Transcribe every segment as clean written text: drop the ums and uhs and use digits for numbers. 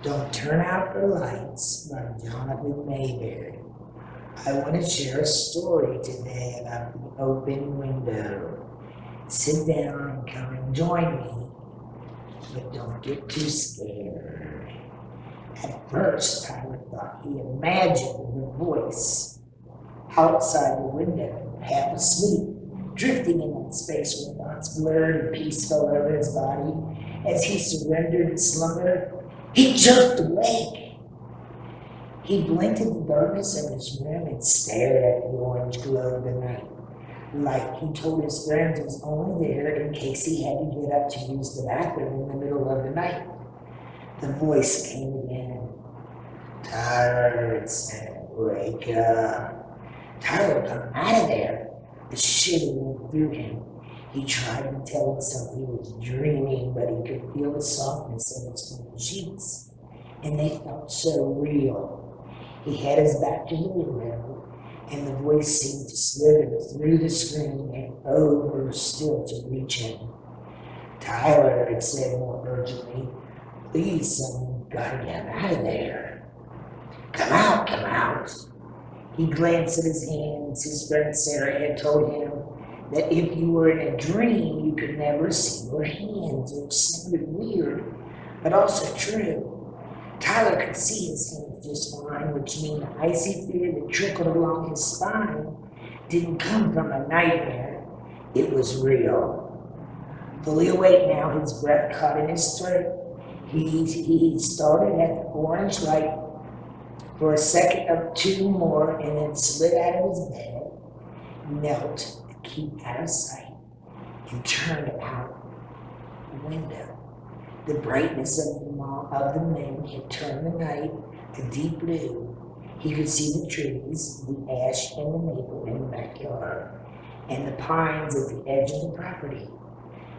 Don't Turn Out the Lights by Jonathan Mayberry. I want to share a story today about the open window. Sit down and come and join me, but don't get too scared. At first, Tyler thought he imagined the voice outside the window, half asleep, drifting in that space where thoughts blurred and peace fell over his body. As he surrendered to slumber, he jerked awake. He blinked at the darkness of his room and stared at the orange glow of the night. Like he told his friends was only there in case he had to get up to use the bathroom in the middle of the night. The voice came again. "Tyler," it said, "wake up." Tyler, come out of there. The shiver went through him. He tried to tell himself he was dreaming, but he could feel the softness of its sheets, and they felt so real. He had his back to the window, and the voice seemed to slither through the screen and over still to reach him. "Tyler," it said more urgently, "please, someone gotta get out of there. Come out, come out." He glanced at his hands. His friend Sarah had told him that if you were in a dream, you could never see your hands, which sounded weird, but also true. Tyler could see his hands just fine, which meant the icy fear that trickled along his spine didn't come from a nightmare. It was real. Fully awake now, his breath caught in his throat. He started at the orange light for a second or two more and then slid out of his bed, knelt to keep out of sight, and turned out the window. The brightness of the moon had turned the night a deep blue. He could see the trees, the ash and the maple in the backyard, and the pines at the edge of the property.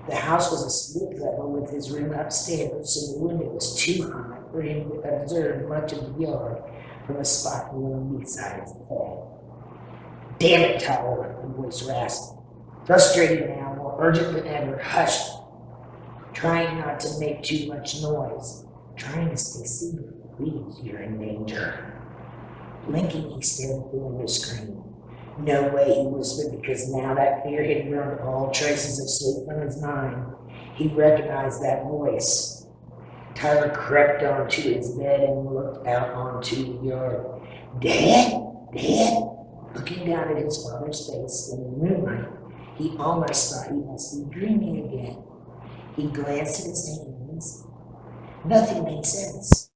The house was a split level with his room upstairs, so the window was too high for him to observe much of the yard from a spot beside his bed. "Damn it, Tyler," the voice rasped. Frustrated now, more urgent than ever. "Hush," trying not to make too much noise, trying to stay secret. "Please, you're in danger." Blinking, he stared at the window screen. "No way," he whispered, because now that fear had burned all traces of sleep from his mind. He recognized that voice. Tyler crept onto his bed and looked out onto the yard. "Dad? Dad?" Looking down at his father's face in the moonlight, he almost thought he must be dreaming again. He glanced at his hands. Nothing made sense.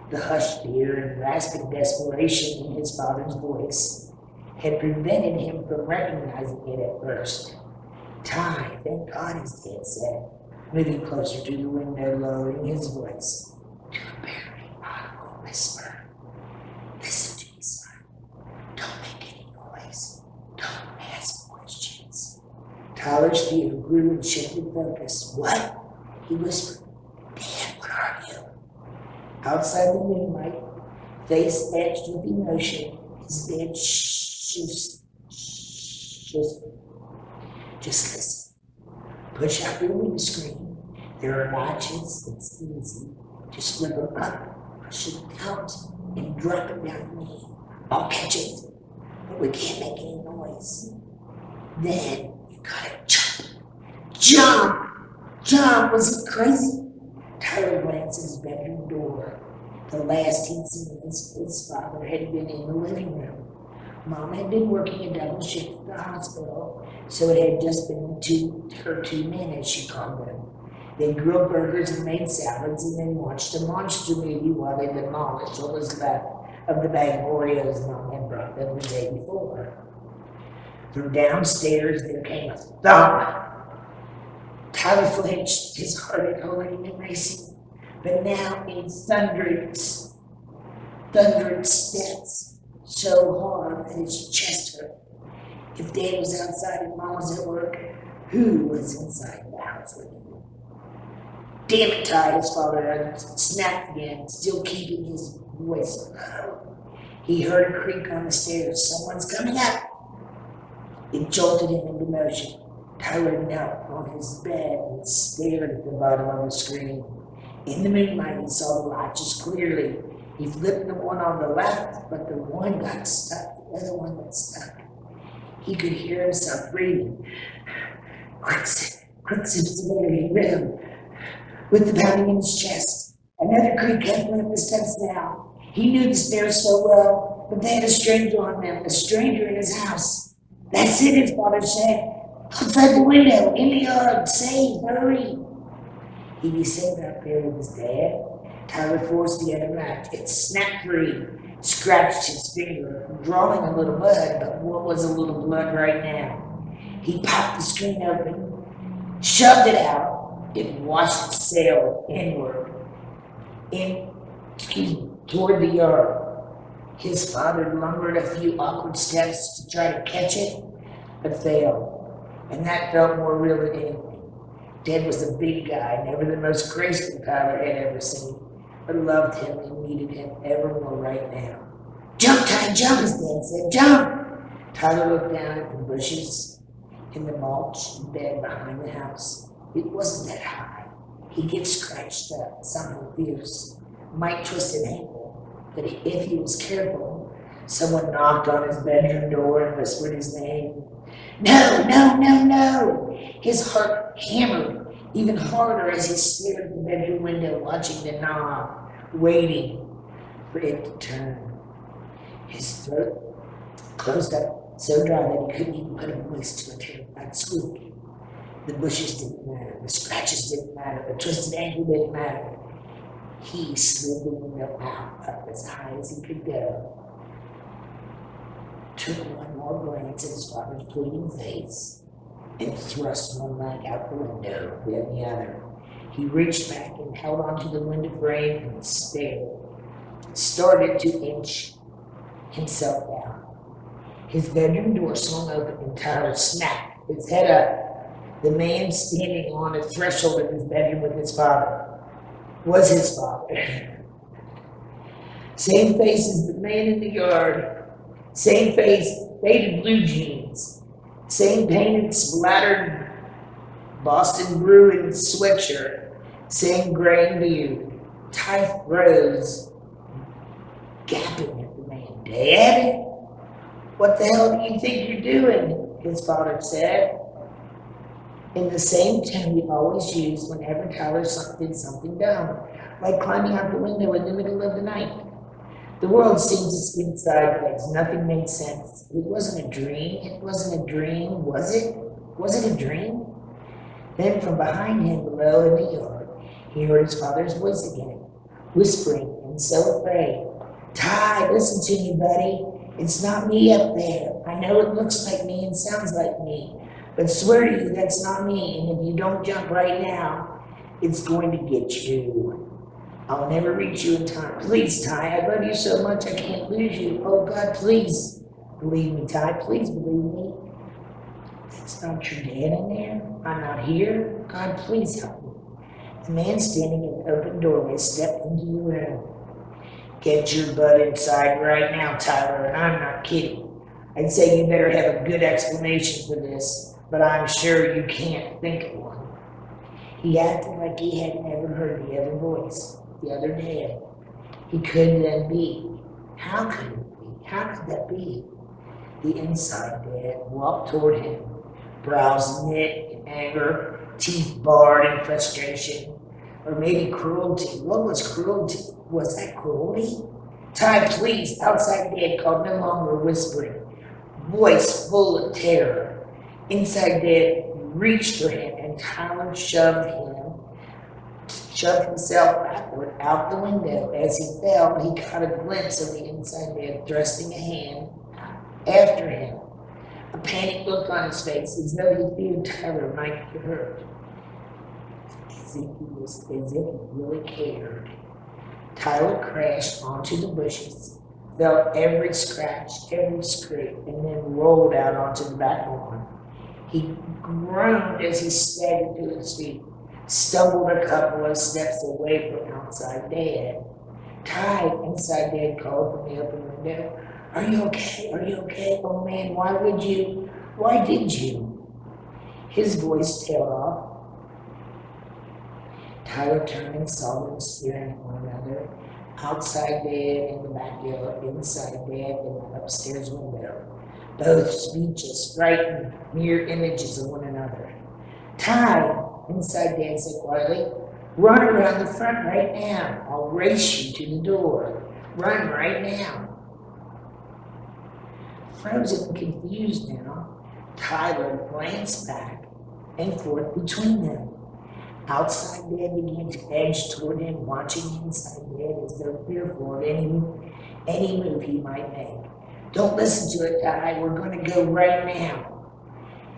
The hushed fear and rasping desperation in his father's voice had prevented him from recognizing it at first. "Ty, thank God," his dad said, moving closer to the window, lowering his voice to a barely audible whisper. "Listen to me, son. Don't make any noise. Don't ask questions." Tyler's fear grew and shifted focus. "What?" he whispered. "Dad, what are you?" Outside the moonlight, face etched with emotion, his dad just listen. Push out your windscreen. There are notches. It's easy. Just flip them up, push it out, and drop it down to me. I'll catch it, but we can't make any noise. Then you gotta jump. Jump! Jump! Was he crazy? Tyler glanced at his bedroom door. The last he'd seen his father had been in the living room. Mom had been working a double shift at the hospital, so it had just been her two men, as she called them. They grilled burgers and made salads, and then watched a monster movie while they demolished what was left of the bag of Oreos Mom had brought them the day before. From downstairs there came a thump. Tyler flinched. His heart had already been racing, but now it thundered steps so hard that his chest hurt. If Dad was outside and Mom was at work, who was inside the house with him? "Damn it, Ty," his father snapped again, still keeping his voice low. He heard a creak on the stairs. "Someone's coming up." It jolted him into motion. Tyler knelt on his bed and stared at the bottom of the screen. In the moonlight, he saw the latches clearly. He flipped the one on the left, but the one got stuck. The other one got stuck. He could hear himself breathing. Quick sips of air, he rhythm, with the pounding in his chest. Another creak coming up the steps now. He knew the stairs so well, but they had a stranger on them, a stranger in his house. That's it, his father said. Outside the window, in the yard, safe, hurry. He'd be safe out there with his dad. Tyler forced the other latch. It snapped free, scratched his finger, drawing a little blood, but what was a little blood right now? He popped the screen open, shoved it out. It washed sail inward, toward the yard. His father lumbered a few awkward steps to try to catch it, but failed, and that felt more real than anything. Dad was a big guy, never the most graceful Tyler had ever seen, but loved him and needed him ever more right now. Jump, Ty, jump, his dad said, jump! Tyler looked down at the bushes in the mulch bed behind the house. It wasn't that high. He'd get scratched up, something fierce, might twist an ankle, but if he was careful, someone knocked on his bedroom door and whispered his name. No, no, no, no! His heart hammered even harder as he stared at the bedroom window, watching the knob, waiting for it to turn. His throat closed up so dry that he couldn't even put a voice to a terrified squeak. The bushes didn't matter, the scratches didn't matter, the twisted ankle didn't matter. He slid the window out, up as high as he could go. Took one more glance at his father's bleeding face and thrust one leg out the window, then the other. He reached back and held onto the window frame and started to inch himself down. His bedroom door swung open and Tyler snapped his head up. The man standing on the threshold of his bedroom with his father was his father. Same face as the man in the yard. Same face, faded blue jeans. Same painted, splattered Boston Bruins sweatshirt. Same gray beard. Ty froze, gapping at the man. Dad? What the hell do you think you're doing? His father said, in the same tone he always used whenever Tyler did something dumb, like climbing out the window in the middle of the night. The world seemed to spin sideways. Nothing made sense. It wasn't a dream. It wasn't a dream, was it? Was it a dream? Then from behind him, below in the yard, he heard his father's voice again, whispering and so afraid. Ty, listen to me, buddy. It's not me up there. I know it looks like me and sounds like me, but swear to you that's not me, and if you don't jump right now, it's going to get you. I'll never reach you in time. Please, Ty, I love you so much I can't lose you. Oh, God, please believe me, Ty. Please believe me. That's not your dad in there. I'm not here. God, please help me. The man standing in the open doorway stepped into the room. Get your butt inside right now, Tyler, and I'm not kidding. I'd say you better have a good explanation for this, but I'm sure you can't think of one. He acted like he had never heard the other voice, the other dad. He couldn't then be. How could it be? How could that be? The inside dad walked toward him, brows knit in anger, teeth bared in frustration, or maybe cruelty. What was cruelty? Was that cruelty? Ty, please, outside dad called, no longer whispering, voice full of terror. Inside dad reached for him and Tyler shoved himself backward out the window. As he fell, he caught a glimpse of the inside dad thrusting a hand after him. A panicked look on his face, as though he feared Tyler might get hurt. As if he really cared. Tyler crashed onto the bushes, felt every scratch, every scrape, and then rolled out onto the back lawn. He groaned as he staggered to his feet, stumbled a couple of steps away from outside Dad. Ty, inside Dad called from the open window. Are you okay? Are you okay? Oh man, why did you? His voice tailed off. Tyler turned and saw them staring at one another. Outside bed in the backyard, inside bed in the upstairs window. Both speechless, frightened, mere images of one another. Ty, inside Dad said quietly, run around the front right now. I'll race you to the door. Run right now. Frozen and confused now, Tyler glanced back and forth between them. Outside Dad began to edge toward him, watching inside Dad as though fearful of any move he might make. Don't listen to it, Ty. We're going to go right now.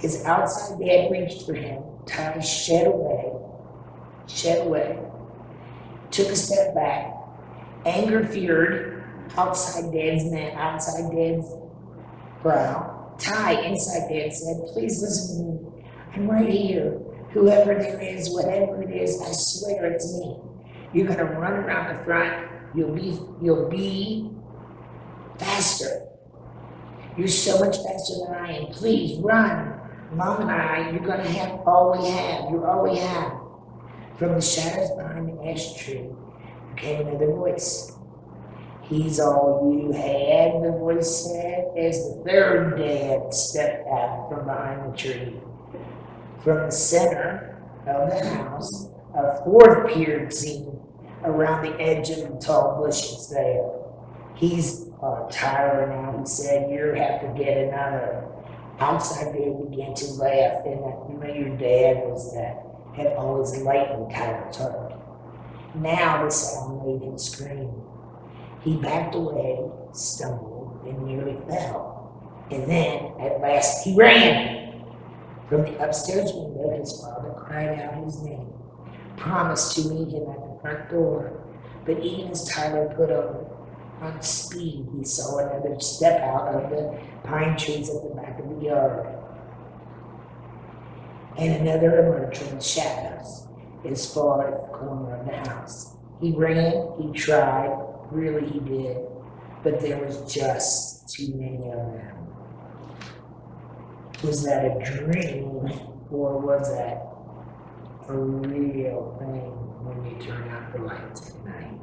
As outside Dad reached for him, Ty shed away, took a step back, anger fured outside Dad's brow. Ty, inside Dad said, please listen to me. I'm right here. Whoever there is, whatever it is, I swear it's me. You're going to run around the front. You'll be faster. You're so much faster than I am. Please run. Mom and I, you're going to have all we have. You're all we have. From the shadows behind the ash tree, there came another voice. He's all you had, the voice said, as the third Dad stepped out from behind the tree. From the center of the house, a fourth peered seen around the edge of the tall bushes there. He's Tyler now, he said, you have to get another. Outside Dad began to laugh, and that familiar Dad was that had always lightened Tyler's heart. Now the sound made him scream. He backed away, stumbled, and nearly fell. And then, at last, he ran. From the upstairs window, his father cried out his name, promised to meet him at the front door. But even as Tyler put on speed, he saw another step out of the pine trees at the back of the yard, and another emerged from the shadows as far as the corner of the house. He ran, he tried, really he did, but there was just too many of them. Was that a dream, or was that a real thing when you turn out the lights at night?